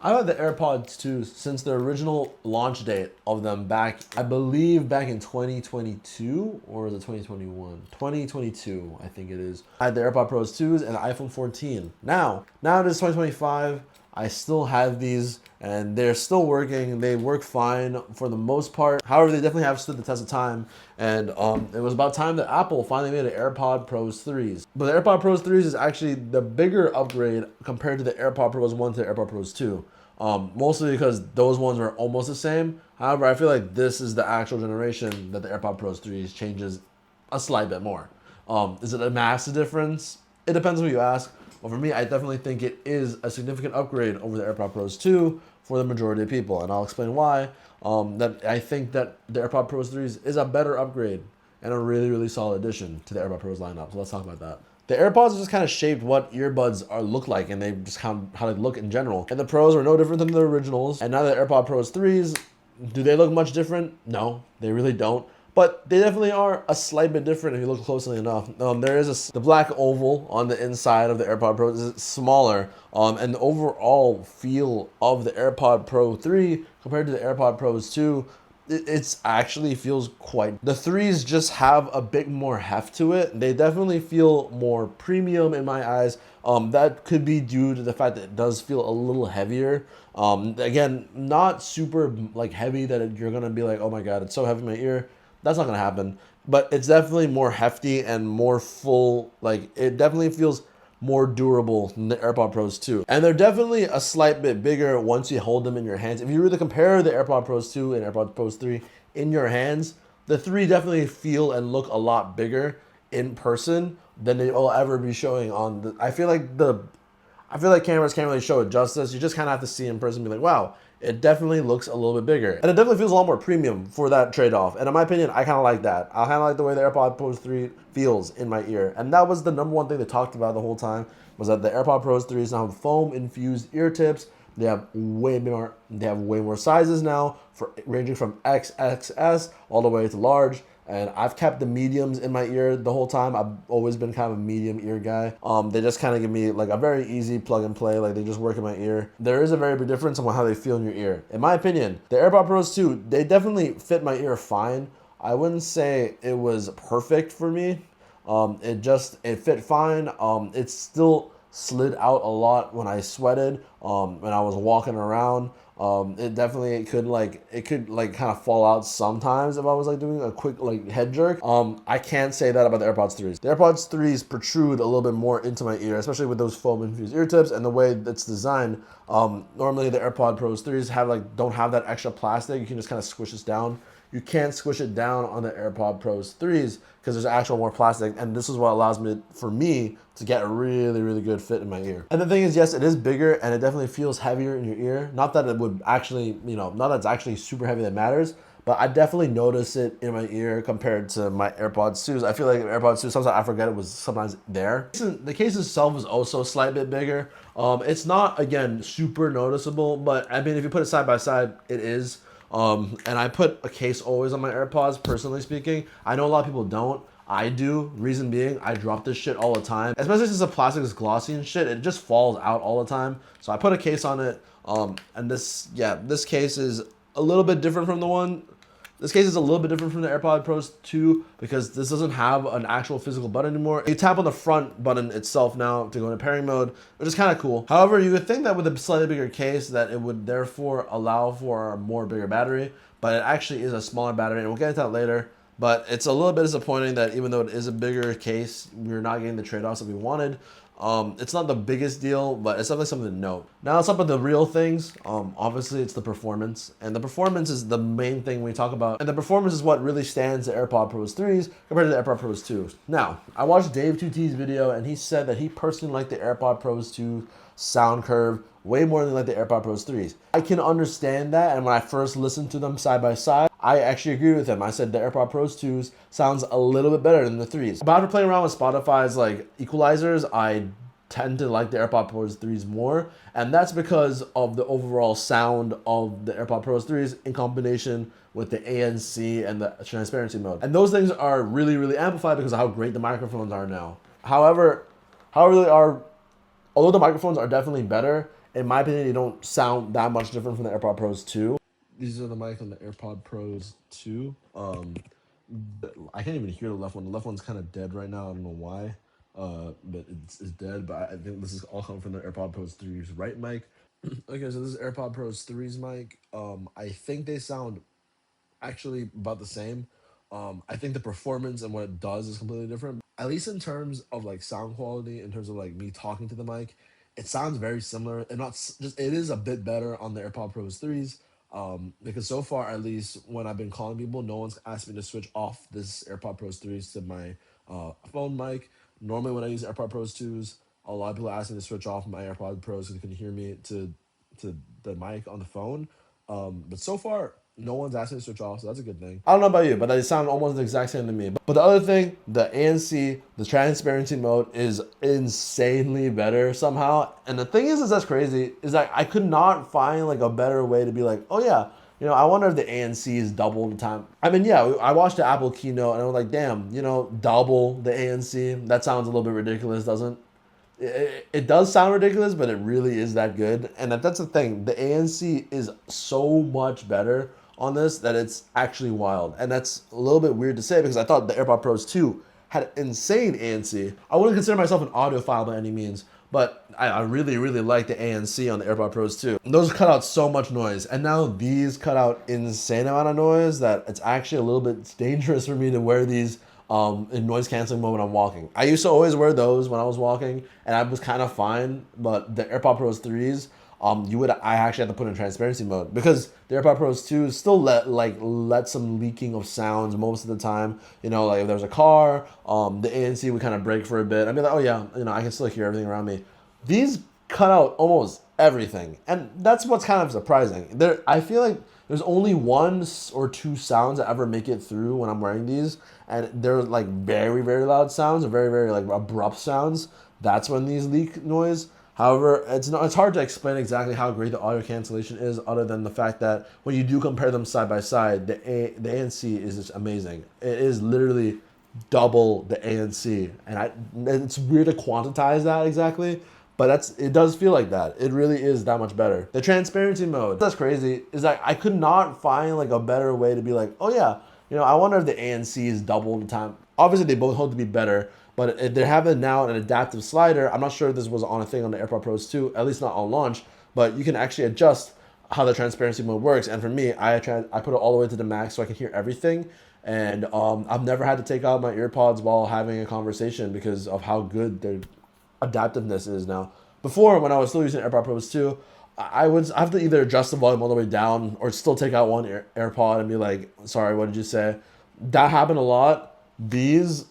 I've had the AirPods 2 since the original launch date of them back, I believe back in 2022, or is it 2021? 2022, I think it is. I had the AirPod Pros 2s and the iPhone 14. Now it is 2025. I still have these and they're still working. They work fine for the most part. However, they definitely have stood the test of time. And it was about time that Apple finally made an AirPod Pros 3s. But the AirPod Pros 3s is actually the bigger upgrade compared to the AirPod Pros 1 to the AirPod Pros 2. Mostly because those ones were almost the same. However, I feel like this is the actual generation that the AirPod Pros 3s changes a slight bit more. Is it a massive difference? It depends who you ask. Well, for me, I definitely think it is a significant upgrade over the AirPod Pros 2 for the majority of people, and I'll explain why. That I think that the AirPod Pros 3s is a better upgrade and a really, really solid addition to the AirPod Pros lineup. So let's talk about that. The AirPods are just kind of shaped what earbuds look like, and they just kind of how they look in general. And the Pros are no different than the originals. And now the AirPod Pros 3s, do they look much different? No, they really don't. But they definitely are a slight bit different if you look closely enough. There is the black oval on the inside of the AirPod Pro is smaller, and the overall feel of the AirPod Pro 3 compared to the AirPod Pros 2, it's actually feels quite. The 3s just have a bit more heft to it. They definitely feel more premium in my eyes. That could be due to the fact that it does feel a little heavier. Again, not super like heavy that you're gonna be like, oh my god, it's so heavy in my ear. That's not gonna happen, but it's definitely more hefty and more full. Like it definitely feels more durable than the AirPod Pros 2. And they're definitely a slight bit bigger once you hold them in your hands. If you really compare the AirPod Pros 2 and AirPod Pros 3 in your hands, the 3 definitely feel and look a lot bigger in person than they will ever be showing on the. I feel like cameras can't really show it justice. You just kind of have to see in person and be like, wow, it definitely looks a little bit bigger. And it definitely feels a lot more premium for that trade-off. And in my opinion, I kind of like that. I kind of like the way the AirPod Pros 3 feels in my ear. And that was the number one thing they talked about the whole time, was that the AirPod Pros 3s now have foam-infused ear tips. They have way more sizes now, ranging from XXS all the way to large. And I've kept the mediums in my ear the whole time. I've always been kind of a medium ear guy. They just kind of give me like a very easy plug and play. Like they just work in my ear. There is a very big difference on how they feel in your ear. In my opinion, the AirPod Pros 2, they definitely fit my ear fine. I wouldn't say it was perfect for me. It fit fine. It still slid out a lot when I sweated, when I was walking around. It could kind of fall out sometimes if I was like doing a quick like head jerk. I can't say that about the AirPods 3s. The AirPods 3s protrude a little bit more into my ear, especially with those foam infused ear tips and the way it's designed. Normally the AirPod Pros 3s don't have that extra plastic. You can just kind of squish this down. You can't squish it down on the AirPod Pros 3s because there's actual more plastic, and this is what allows for me to get a really, really good fit in my ear. And the thing is, yes, it is bigger and it definitely feels heavier in your ear. Not that it would actually, not that it's actually super heavy that matters, but I definitely notice it in my ear compared to my AirPods 2s. I feel like AirPods 2, sometimes I forget it was sometimes there. The case itself is also a slight bit bigger. It's not, again, super noticeable, but I mean, if you put it side by side, it is. And I put a case always on my AirPods, personally speaking. I know a lot of people don't. I do. Reason being, I drop this shit all the time. Especially since the plastic is glossy and shit, it just falls out all the time. So I put a case on it. And this case is a little bit different from the one. This case is a little bit different from the AirPod Pros 2 because this doesn't have an actual physical button anymore. You tap on the front button itself now to go into pairing mode, which is kind of cool. However, you would think that with a slightly bigger case that it would therefore allow for a more bigger battery, but it actually is a smaller battery, and we'll get into that later. But it's a little bit disappointing that even though it is a bigger case, we're not getting the trade-offs that we wanted. It's not the biggest deal, but it's definitely something to note. Now let's talk about the real things. Obviously it's the performance, and the performance is the main thing we talk about, and the performance is what really stands the AirPod Pros 3s compared to the AirPod Pros 2s. Now, I watched Dave 2T's video, and he said that he personally liked the AirPod Pros 2 sound curve way more than like the AirPod Pros 3s. I can understand that, and when I first listened to them side by side, I actually agree with him. I said the AirPod Pros 2s sounds a little bit better than the 3s. But after playing around with Spotify's like equalizers, I tend to like the AirPod Pros 3s more, and that's because of the overall sound of the AirPod Pros 3s in combination with the ANC and the transparency mode. And those things are really, really amplified because of how great the microphones are now. However, although the microphones are definitely better, in my opinion, they don't sound that much different from the AirPod Pros 2. These are the mic on the AirPod Pros 2. I can't even hear the left one. The left one's kind of dead right now. I don't know why, but it's dead. But I think this is all coming from the AirPod Pros 3's right mic. Okay, so this is AirPod Pros 3's mic. I think they sound actually about the same. I think the performance and what it does is completely different. At least in terms of like sound quality, in terms of like me talking to the mic, it sounds very similar. And not just it is a bit better on the AirPod Pros 3's. Because so far, at least when I've been calling people, no one's asked me to switch off this AirPod Pros 3's to my phone mic. Normally, when I use AirPod Pros 2's, a lot of people ask me to switch off my AirPod Pros so they can hear me to the mic on the phone. But so far, no one's asked me to switch off, so that's a good thing. I don't know about you, but they sound almost the exact same to me. But the other thing, the ANC, the transparency mode is insanely better somehow. And the thing is that's crazy, is that I could not find like a better way to be like, oh yeah, you know, I wonder if the ANC is double the time. I mean, yeah, I watched the Apple keynote and I was like, damn, you know, double the ANC. That sounds a little bit ridiculous, doesn't it does sound ridiculous, but it really is that good. And that's the thing. The ANC is so much better on this that it's actually wild. And that's a little bit weird to say because I thought the AirPod Pros 2 had insane ANC. I wouldn't consider myself an audiophile by any means, but I really, really like the ANC on the AirPod Pros 2. Those cut out so much noise. And now these cut out insane amount of noise that it's actually a little bit dangerous for me to wear these in noise canceling mode when I'm walking. I used to always wear those when I was walking, and I was kind of fine. But the AirPod Pros 3's, I actually had to put in transparency mode because the AirPod Pros 2 still let some leaking of sounds most of the time. You know, like if there's a car, the ANC would kind of break for a bit. I'd be like, oh yeah, you know, I can still hear everything around me. These cut out almost everything, and that's what's kind of surprising. I feel like there's only one or two sounds that ever make it through when I'm wearing these, and they're like very, very loud sounds or very, very like abrupt sounds. That's when these leak noise. However, it's hard to explain exactly how great the audio cancellation is, other than the fact that when you do compare them side by side, the ANC is just amazing. It is literally double the ANC, and it's weird to quantize that exactly. But it does feel like that. It really is that much better. The transparency mode, that's crazy, is that I could not find like a better way to be like, oh yeah, you know, I wonder if the ANC is double the time. Obviously, they both hold to be better, but if they're having now an adaptive slider, I'm not sure if this was on a thing on the AirPod Pros 2, at least not on launch, but you can actually adjust how the transparency mode works. And for me, I put it all the way to the max so I can hear everything. And I've never had to take out my earpods while having a conversation because of how good their adaptiveness is now. Before, when I was still using AirPod Pros 2, I have to either adjust the volume all the way down or still take out one AirPod and be like, sorry, what did you say? That happened a lot. These,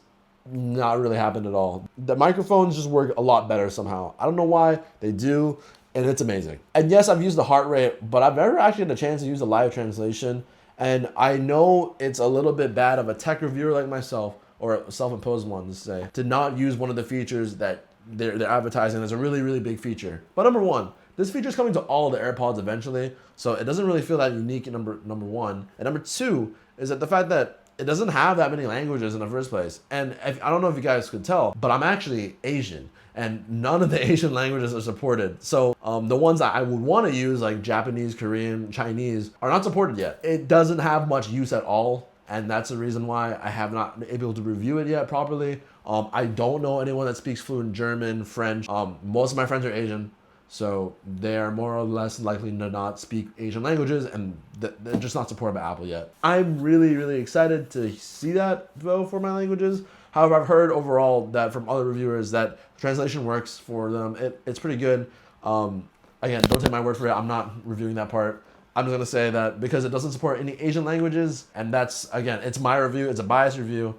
not really happened at all. The microphones just work a lot better somehow. I don't know why, they do, and it's amazing. And yes, I've used the heart rate, but I've never actually had a chance to use the live translation. And I know it's a little bit bad of a tech reviewer like myself, or a self-imposed one to say, to not use one of the features that they're advertising as a really, really big feature. But number one, this feature is coming to all the AirPods eventually, so it doesn't really feel that unique in number one. And number two is that the fact that it doesn't have that many languages in the first place. And I don't know if you guys could tell, but I'm actually Asian, and none of the Asian languages are supported. So the ones that I would want to use, like Japanese, Korean, Chinese, are not supported yet. It doesn't have much use at all, and that's the reason why I have not been able to review it yet properly. I don't know anyone that speaks fluent German, French. Most of my friends are Asian, so they are more or less likely to not speak Asian languages, and they're just not supported by Apple yet. I'm really, really excited to see that, though, for my languages. However, I've heard overall that from other reviewers that translation works for them. It's pretty good. Again, don't take my word for it. I'm not reviewing that part. I'm just going to say that because it doesn't support any Asian languages, and that's, again, it's my review. It's a biased review.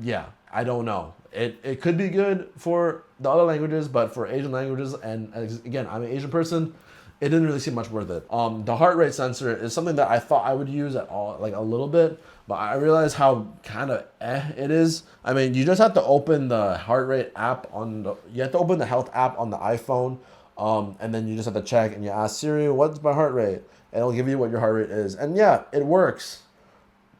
Yeah, I don't know. It could be good for the other languages, but for Asian languages, and again, I'm an Asian person, it didn't really seem much worth it. The heart rate sensor is something that I thought I would use at all, like a little bit, but I realized how kind of it is. I mean, you just have to open the heart rate app you have to open the health app on the iPhone, and then you just have to check and you ask Siri, what's my heart rate? And it'll give you what your heart rate is. And yeah, it works.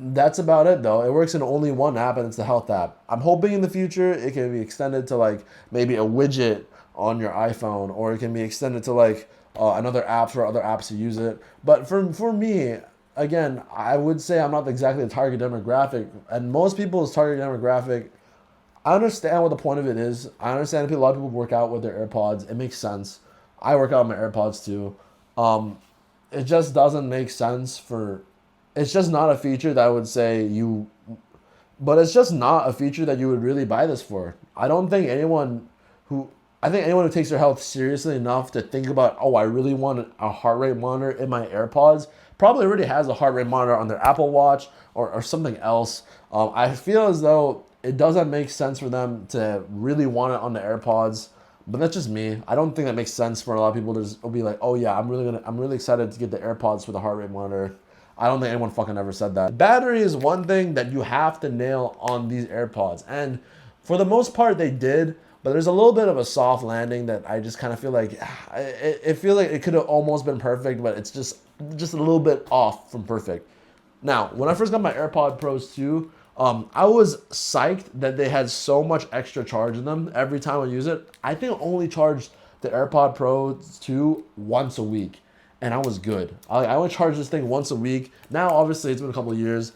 That's about it though. It works in only one app, and it's the health app. I'm hoping in the future it can be extended to like maybe a widget on your iPhone, or it can be extended to like and other apps for other apps to use it. But for me, again, I would say I'm not exactly the target demographic, and most people's target demographic. I understand what the point of it is. I understand a lot of people work out with their AirPods. It makes sense. I work out with my AirPods too. It just doesn't make sense for. It's just not a feature that I would say you. But it's just not a feature that you would really buy this for. I don't think anyone who. I think anyone who takes their health seriously enough to think about, oh, I really want a heart rate monitor in my AirPods, probably already has a heart rate monitor on their Apple Watch or something else. I feel as though it doesn't make sense for them to really want it on the AirPods, but that's just me. I don't think that makes sense for a lot of people to just be like, oh yeah, I'm really excited to get the AirPods for the heart rate monitor. I don't think anyone fucking ever said that. Battery is one thing that you have to nail on these AirPods, and for the most part they did. But there's a little bit of a soft landing that I just kind of feel like it feels like it could have almost been perfect, but it's just a little bit off from perfect. Now, when I first got my AirPod Pros 2, I was psyched that they had so much extra charge in them every time I use it. I think I only charged the AirPod Pros 2 once a week, and I was good. I would charge this thing once a week. Now, obviously, it's been a couple of years.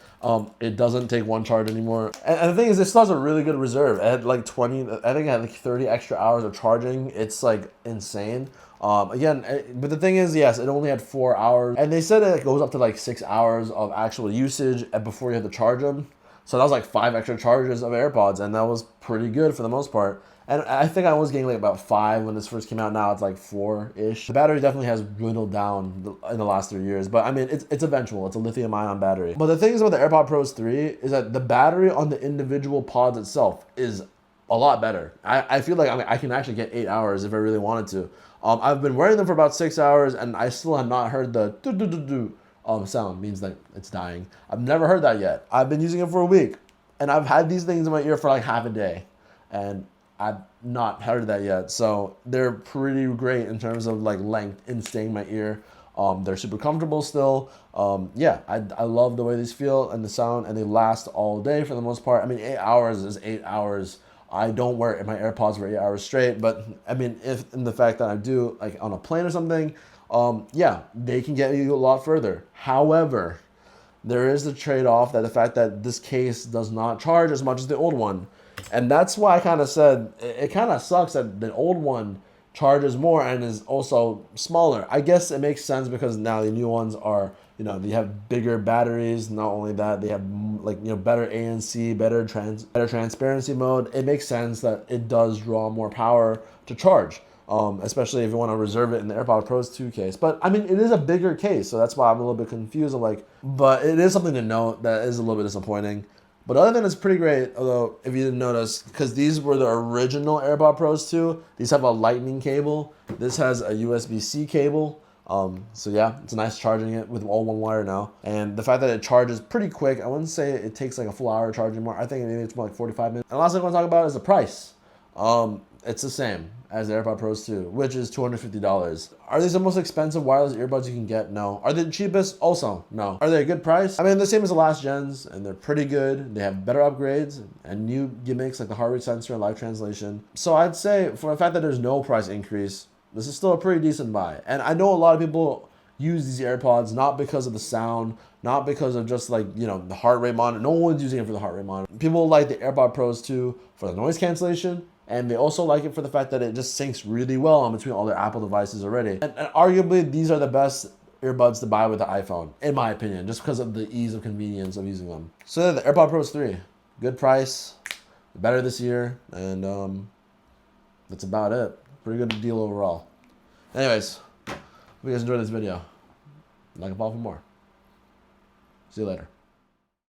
It doesn't take one charge anymore. And the thing is, it still has a really good reserve. It had like 20, I think it had like 30 extra hours of charging. It's like insane. Again, but the thing is, yes, it only had 4 hours. And they said it goes up to like 6 hours of actual usage before you have to charge them. So that was like 5 extra charges of AirPods, and that was pretty good for the most part. And I think I was getting like about 5 when this first came out. Now it's like 4-ish. The battery definitely has dwindled down in the last 3 years. But I mean, it's eventual. It's a lithium-ion battery. But the thing is about the AirPod Pros 3 is that the battery on the individual pods itself is a lot better. I feel like I can actually get 8 hours if I really wanted to. I've been wearing them for about 6 hours, and I still have not heard the do-do-do-do sound. Means that it's dying. I've never heard that yet. I've been using it for a week, and I've had these things in my ear for like half a day, and I've not heard that yet. So they're pretty great in terms of like length in staying in my ear. They're super comfortable still. Yeah, I love the way these feel and the sound, and they last all day for the most part. I mean, 8 hours is 8 hours. I don't wear my AirPods for 8 hours straight, but I mean, if in the fact that I do like on a plane or something, yeah, they can get you a lot further. However, there is the trade-off that the fact that this case does not charge as much as the old one. And that's why I kind of said it kind of sucks that the old one charges more and is also smaller. I guess it makes sense because now the new ones are, they have bigger batteries. Not only that, they have like, better ANC, better transparency mode. It makes sense that it does draw more power to charge. Especially if you want to reserve it in the AirPods Pros 2 case. But I mean, it is a bigger case, so that's why I'm a little bit confused. But it is something to note that is a little bit disappointing. But other than it's pretty great, although if you didn't notice, because these were the original AirPods Pros 2, these have a lightning cable. This has a USB-C cable. So yeah, it's nice charging it with all one wire now. And the fact that it charges pretty quick, I wouldn't say it takes like a full hour charging more. I think maybe it's more like 45 minutes. And the last thing I want to talk about is the price. It's the same as the AirPods Pros 2, which is $250. Are these the most expensive wireless earbuds you can get? No. Are they the cheapest? Also, no. Are they a good price? I mean, they're the same as the last gens, and they're pretty good. They have better upgrades and new gimmicks like the heart rate sensor and live translation. So I'd say, for the fact that there's no price increase, this is still a pretty decent buy. And I know a lot of people use these AirPods not because of the sound, not because of just like, the heart rate monitor. No one's using it for the heart rate monitor. People like the AirPods Pros 2 for the noise cancellation, and they also like it for the fact that it just syncs really well in between all their Apple devices already. And arguably, these are the best earbuds to buy with the iPhone, in my opinion, just because of the ease of convenience of using them. So the AirPods Pros 3, good price, better this year, and that's about it. Pretty good deal overall. Anyways, hope you guys enjoyed this video. Like and follow for more. See you later.